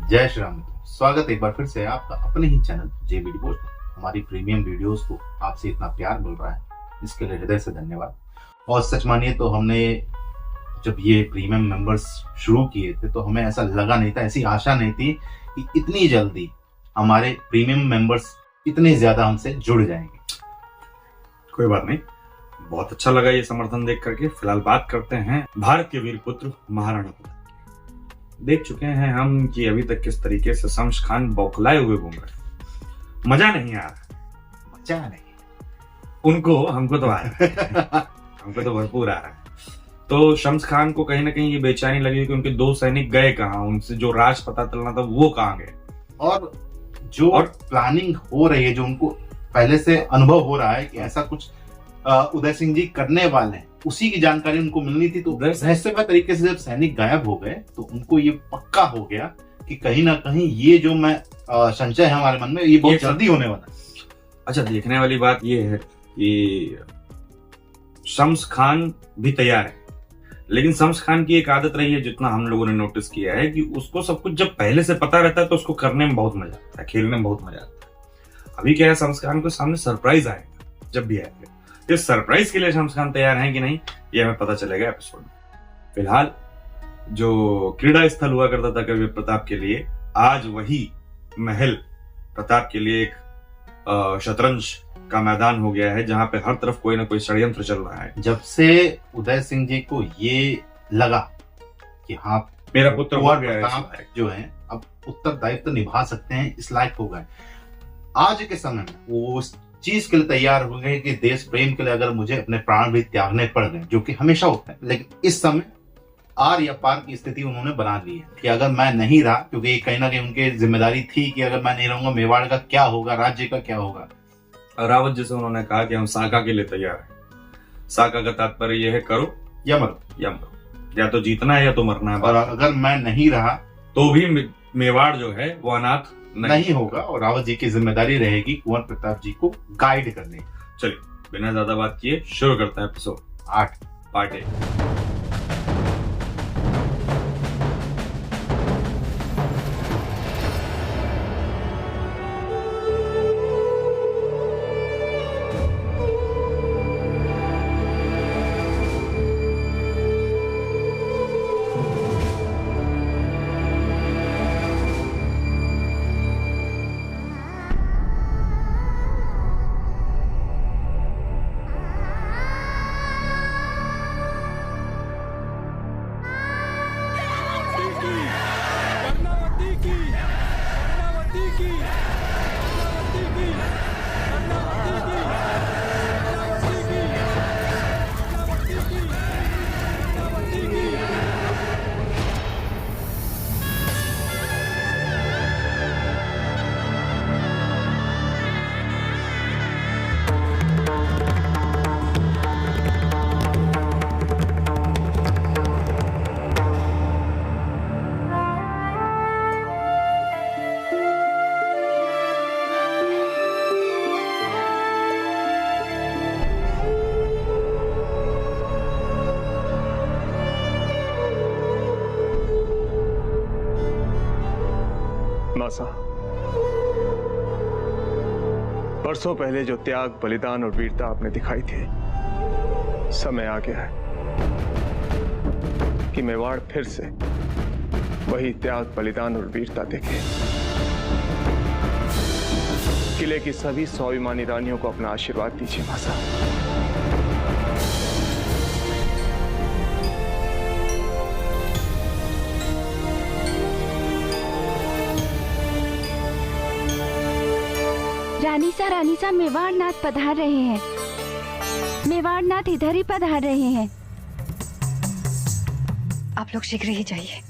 जय श्री राम मित्रों, स्वागत है एक बार फिर से आपका अपने ही चैनल जेबीडी पोस्ट में। हमारी प्रीमियम वीडियोस को आपसे इतना प्यार मिल रहा है, इसके लिए हृदय से धन्यवाद। और सच मानिए तो हमने जब ये प्रीमियम मेंबर्स शुरू किए थे तो हमें ऐसा लगा नहीं था, ऐसी आशा नहीं थी कि इतनी जल्दी हमारे प्रीमियम मेंबर्स इतने ज्यादा हमसे जुड़ जाएंगे। कोई बात नहीं, बहुत अच्छा लगा ये समर्थन देख करके। फिलहाल बात करते हैं भारत के वीर पुत्र महाराणा प्रताप। देख चुके हैं हम कि अभी तक किस तरीके से शम्स खान बौखलाए हुए घूम रहे। मजा नहीं आ रहा। मजा नहीं उनको, हमको तो आ रहा है। हमको तो भरपूर आ रहा है। तो शम्स खान को कहीं ना कहीं ये बेचैनी लगी कि उनके 2 सैनिक गए कहाँ, उनसे जो राज पता चलना था वो कहाँ गए। और प्लानिंग हो रही है, जो उनको पहले से अनुभव हो रहा है कि ऐसा कुछ उदय सिंह जी करने वाले हैं, उसी की जानकारी उनको मिलनी थी। तो रहस्यमय तरीके से जब सैनिक गायब हो गए तो उनको ये पक्का हो गया कि कहीं ना कहीं ये जो मैं संशय है हमारे मन में, ये बहुत जल्दी होने वाला है। अच्छा, देखने वाली बात ये है कि शम्स खान भी तैयार है, लेकिन शम्स खान की एक आदत रही है, जितना हम लोगों ने नोटिस किया है, कि उसको सब कुछ जब पहले से पता रहता है तो उसको करने में बहुत मजा आता है, खेलने में बहुत मजा आता है। अभी क्या है, शम्स खान को सामने सरप्राइज आएगा। जब भी आएगा इस सरप्राइज के लिए शम्स खान तैयार हैं कि नहीं, ये हमें पता चलेगा एपिसोड में। फिलहाल जो क्रीड़ा स्थल हुआ करता था कवि प्रताप के लिए, आज वही महल प्रताप के लिए एक शतरंज का मैदान हो गया है, जहां पे हर तरफ कोई ना कोई षड्यंत्र चल रहा है। जब से उदय सिंह जी को ये लगा कि हाँ, मेरा पुत्र प्रताप जो है अब उत्तरदायित्व तो निभा सकते हैं, इस लायक हो गए, आज के समय में वो उस चीज के लिए तैयार हो गए कि देश प्रेम के लिए अगर मुझे अपने प्राण भी त्यागने पड़ गए, जो कि हमेशा होता है, लेकिन इस समय आर या पार की स्थिति उन्होंने बना ली है कि अगर मैं नहीं रहा, क्योंकि कहीं ना कहीं उनकी जिम्मेदारी थी कि अगर मैं नहीं रहूंगा मेवाड़ का क्या होगा, राज्य का क्या होगा। रावत जी से उन्होंने कहा कि हम साका के लिए तैयार हैं। साका का तात्पर्य यह है, करो या मरो, या तो जीतना है या तो मरना है। और अगर मैं नहीं रहा तो भी मेवाड़ जो है वो अनाथ नहीं होगा, और रावत जी की जिम्मेदारी रहेगी कुंवर प्रताप जी को गाइड करने। चलिए बिना ज्यादा बात किए शुरू करते हैं एपिसोड 8 पार्ट 8। बरसों पहले जो त्याग, बलिदान और वीरता आपने दिखाई थी, समय आ गया है कि मेवाड़ फिर से वही त्याग, बलिदान और वीरता देखे। किले की सभी स्वाभिमानी रानियों को अपना आशीर्वाद दीजिए मासा। रानी सा मेवाड़ नाथ पधार रहे हैं। मेवाड़ नाथ इधर ही पधार रहे हैं। आप लोग शीघ्र ही जाइए।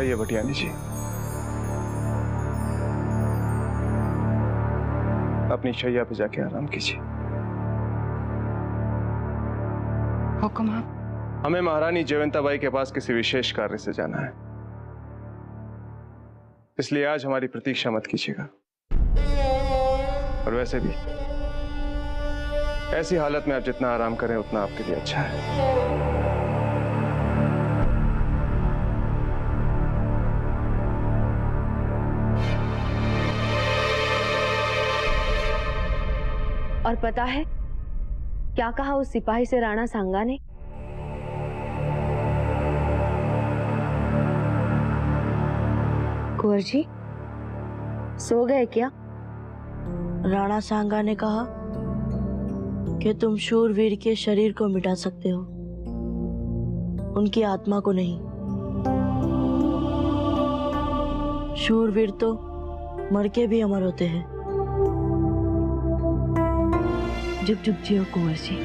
जाइए भटियानी जी, अपनी शैया पे जाके आराम कीजिए। हुक्म आप। हमें महारानी जयवंताबाई के पास किसी विशेष कार्य से जाना है, इसलिए आज हमारी प्रतीक्षा मत कीजिएगा। और वैसे भी ऐसी हालत में आप जितना आराम करें उतना आपके लिए अच्छा है। और पता है क्या कहा उस सिपाही से राणा सांगा ने? कुंवर जी सो गए क्या? राणा सांगा ने कहा कि तुम शूरवीर के शरीर को मिटा सकते हो, उनकी आत्मा को नहीं। शूरवीर तो मर के भी अमर होते हैं। जुग जुग जियो कुंवर जी।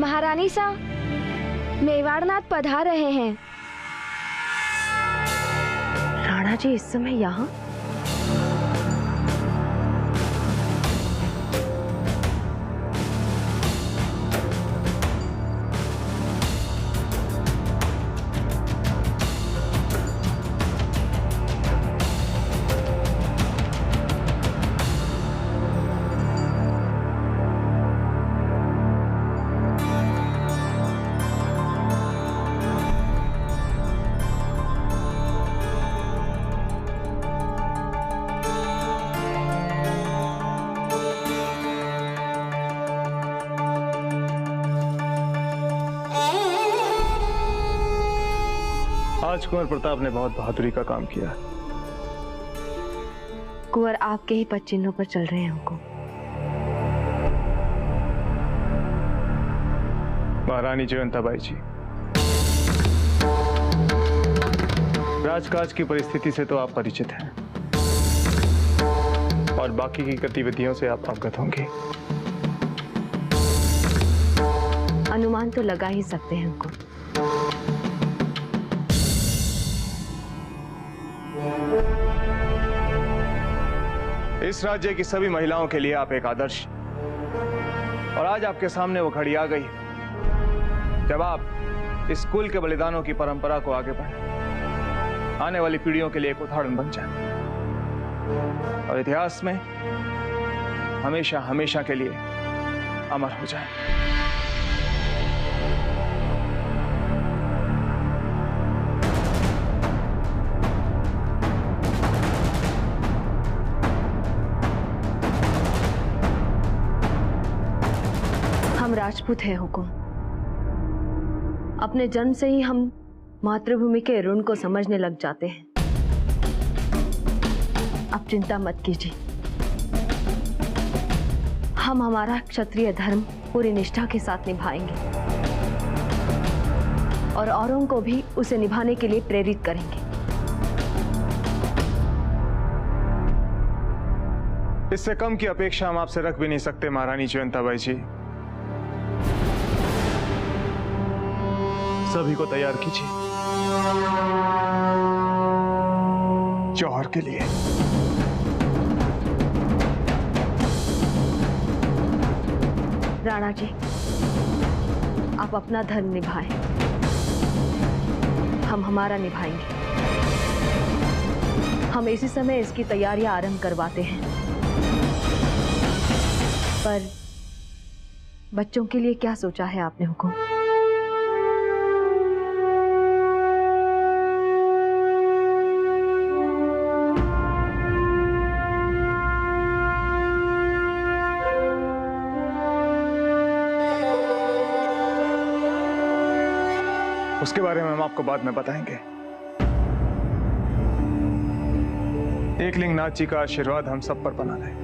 महारानी सा मेवाड़नाथ पधार रहे हैं। राणा जी इस समय यहाँ? आज कुंवर प्रताप ने बहुत बहादुरी का काम किया। कुंवर आपके ही पद चिन्हों पर चल रहे हैं हमको। महारानी जयवंताबाई जी, राजकाज की परिस्थिति से तो आप परिचित हैं और बाकी की गतिविधियों से आप अवगत होंगे। अनुमान तो लगा ही सकते हैं हमको। इस राज्य की सभी महिलाओं के लिए आप एक आदर्श, और आज आपके सामने वो घड़ी आ गई जब आप इस कुल के बलिदानों की परंपरा को आगे बढ़ाएं, आने वाली पीढ़ियों के लिए एक उदाहरण बन जाए और इतिहास में हमेशा हमेशा के लिए अमर हो जाए। हम राजपूत हैं हुकुम। अपने जन्म से ही हम मातृभूमि के ऋण को समझने लग जाते हैं। अब चिंता मत कीजिए, हम हमारा क्षत्रिय धर्म पूरी निष्ठा के साथ निभाएंगे और औरों को भी उसे निभाने के लिए प्रेरित करेंगे। इससे कम की अपेक्षा हम आपसे रख भी नहीं सकते महारानी जयवंताबाई जी। सभी को तैयार कीजिए जौहर के लिए। राणा जी, आप अपना धर्म निभाएं, हम हमारा निभाएंगे। हम इसी समय इसकी तैयारियां आरंभ करवाते हैं। पर बच्चों के लिए क्या सोचा है आपने हुकुम? उसके बारे में हम आपको बाद में बताएंगे। एकलिंग नाथ जी का आशीर्वाद हम सब पर बना रहे।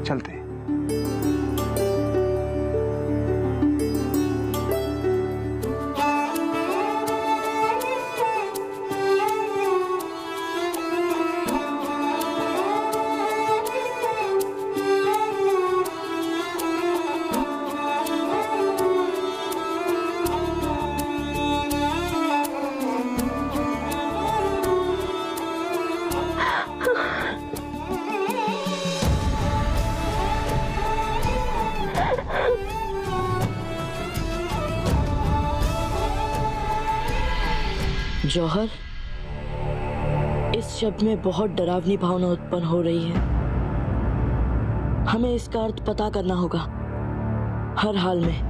चलते हैं। जौहर, इस शब्द में बहुत डरावनी भावना उत्पन्न हो रही है। हमें इसका अर्थ पता करना होगा हर हाल में।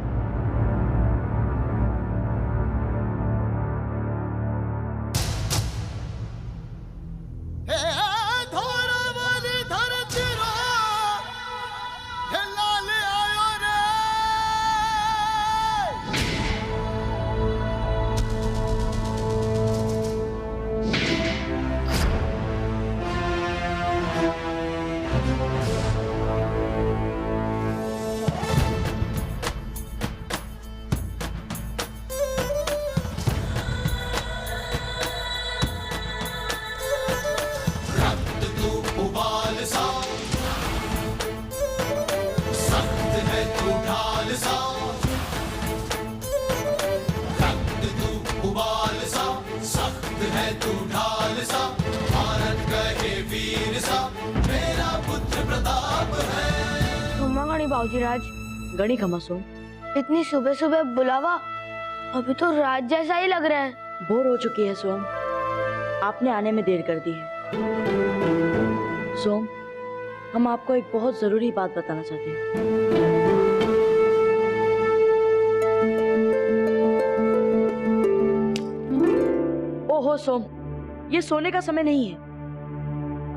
बाबूजीराज, गणी खमासों, इतनी सुबह सुबह बुलावा, अभी तो रात जैसा ही लग रहा है। बोर हो चुकी है सोम, आपने आने में देर कर दी है। सोम, हम आपको एक बहुत जरूरी बात बताना चाहते हैं। ओहो सोम, ये सोने का समय नहीं है,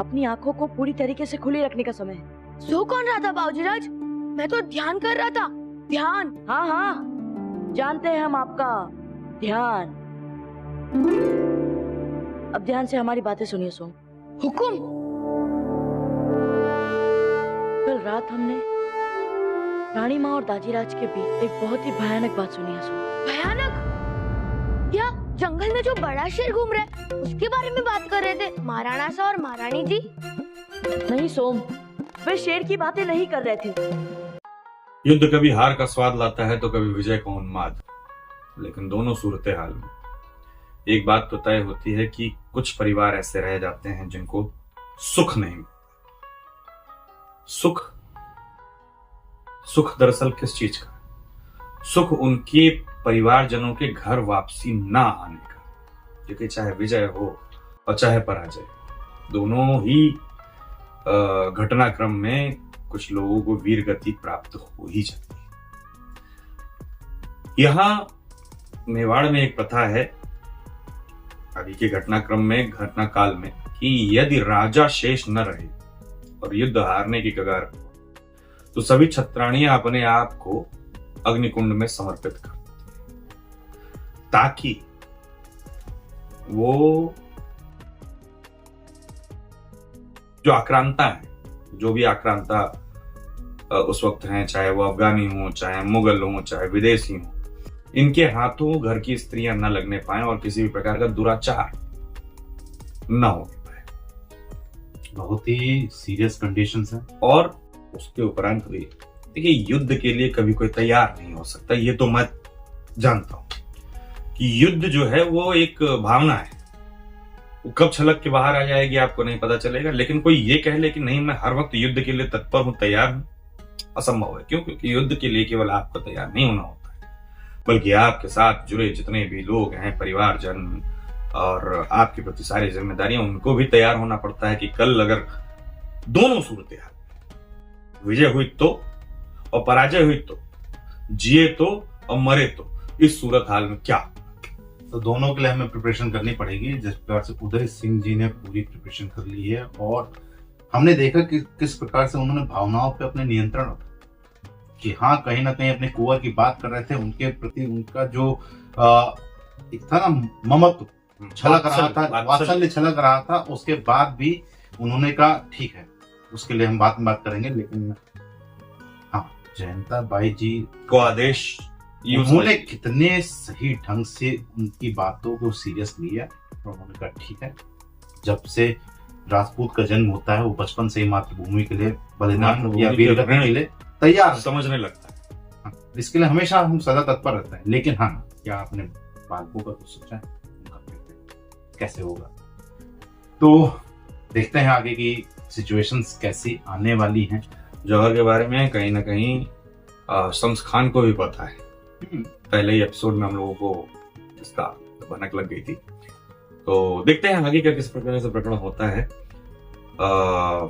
अपनी आंखों को पूरी तरीके से खुली रखने का समय है। सो कौन रहा था बाबूजीराज? मैं तो ध्यान कर रहा था। ध्यान? हाँ हाँ, जानते हैं हम आपका ध्यान। अब ध्यान से हमारी बातें सुनिए सोम। हुकुम। कल रात हमने रानी माँ और दाजीराज के बीच एक बहुत ही भयानक बात सुनी है सोम। भयानक? क्या जंगल में जो बड़ा शेर घूम रहा है उसके बारे में बात कर रहे थे महाराणा सा और महारानी जी? नहीं सोम, वे शेर की बातें नहीं कर रहे थे। युद्ध कभी हार का स्वाद लाता है तो कभी विजय का उन्माद, लेकिन दोनों सूरतें हाल में एक बात तो तय होती है कि कुछ परिवार ऐसे रह जाते हैं जिनको सुख नहीं मिलता। सुख दरअसल किस चीज का? सुख उनके परिवारजनों के घर वापसी ना आने का, क्योंकि चाहे विजय हो और चाहे पराजय, दोनों ही घटनाक्रम में कुछ लोगों को वीर गति प्राप्त हो ही जाती है। यहां मेवाड़ में एक प्रथा है अभी के घटनाक्रम में, घटनाकाल में, कि यदि राजा शेष न रहे और युद्ध हारने की कगार हो तो सभी छत्राणियां अपने आप को अग्निकुंड में समर्पित कर देती हैं, ताकि वो जो आक्रांता है, जो भी आक्रांता उस वक्त हैं, चाहे वो अफगानी हो, चाहे मुगल हो, चाहे विदेशी हो, इनके हाथों घर की स्त्रियां न लगने पाए और किसी भी प्रकार का दुराचार न हो पाए। बहुत ही सीरियस कंडीशंस हैं। और उसके उपरांत भी देखिए, युद्ध के लिए कभी कोई तैयार नहीं हो सकता, ये तो मैं जानता हूं कि युद्ध जो है वो एक भावना है, वो कब छलक के बाहर आ जाएगी आपको नहीं पता चलेगा। लेकिन कोई ये कह ले कि नहीं मैं हर वक्त युद्ध के लिए तत्पर हूं, तैयार हूं, असंभव है। क्यों? क्योंकि युद्ध के लिए केवल आपको तैयार नहीं होना होता है, बल्कि आपके साथ जुड़े जितने भी लोग हैं, परिवारजन और आपके प्रति सारी जिम्मेदारियां, उनको भी तैयार होना पड़ता है कि कल अगर दोनों सूरतें हाल, विजय हुई तो और पराजय हुई तो, जिए तो और मरे तो, इस सूरत हाल में क्या? तो दोनों के लिए हमें प्रिपरेशन करनी पड़ेगी। जिस प्रकार से उदय सिंह जी ने पूरी प्रिपरेशन कर ली है और हमने देखा कि किस प्रकार से उन्होंने भावनाओं पे अपने नियंत्रण रखा, कि हाँ कहीं ना कहीं अपने कुंवर की बात कर रहे थे, उनके प्रति उनका जो एक था ना ममत्व छलक रहा था, वात्सल्य छलक रहा था, उसके बाद भी उन्होंने कहा ठीक है, उसके लिए हम बात करेंगे। लेकिन हाँ, जयंता बाई जी को आदेश, उन्होंने कितने सही ढंग से उनकी बातों को सीरियस लिया और उन्होंने कहा ठीक है, जब से राजपूत का जन्म होता है वो बचपन से ही मातृभूमि के लिए बलिदान या वीरगति के लिए तैयार समझने लगता है। इसके लिए हमेशा हम सदा तत्पर रहते हैं। लेकिन हाँ, क्या आपने बालकों का कुछ सोचा है उनका कैसे होगा? तो देखते हैं आगे की सिचुएशंस कैसी आने वाली हैं। जौहर के बारे में कहीं ना कहीं शम्स खान को भी पता है, पहले ही एपिसोड में हम लोगों को इसका भनक लग गई थी। तो देखते हैं आगे का किस प्रकार से प्रकरण होता है।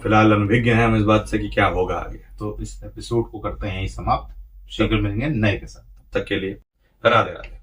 फिलहाल अनभिज्ञ हैं हम इस बात से कि क्या होगा आगे। तो इस एपिसोड को करते हैं यही समाप्त। शीघ्र मिलेंगे नए के साथ, तब तक के लिए राधे राधे।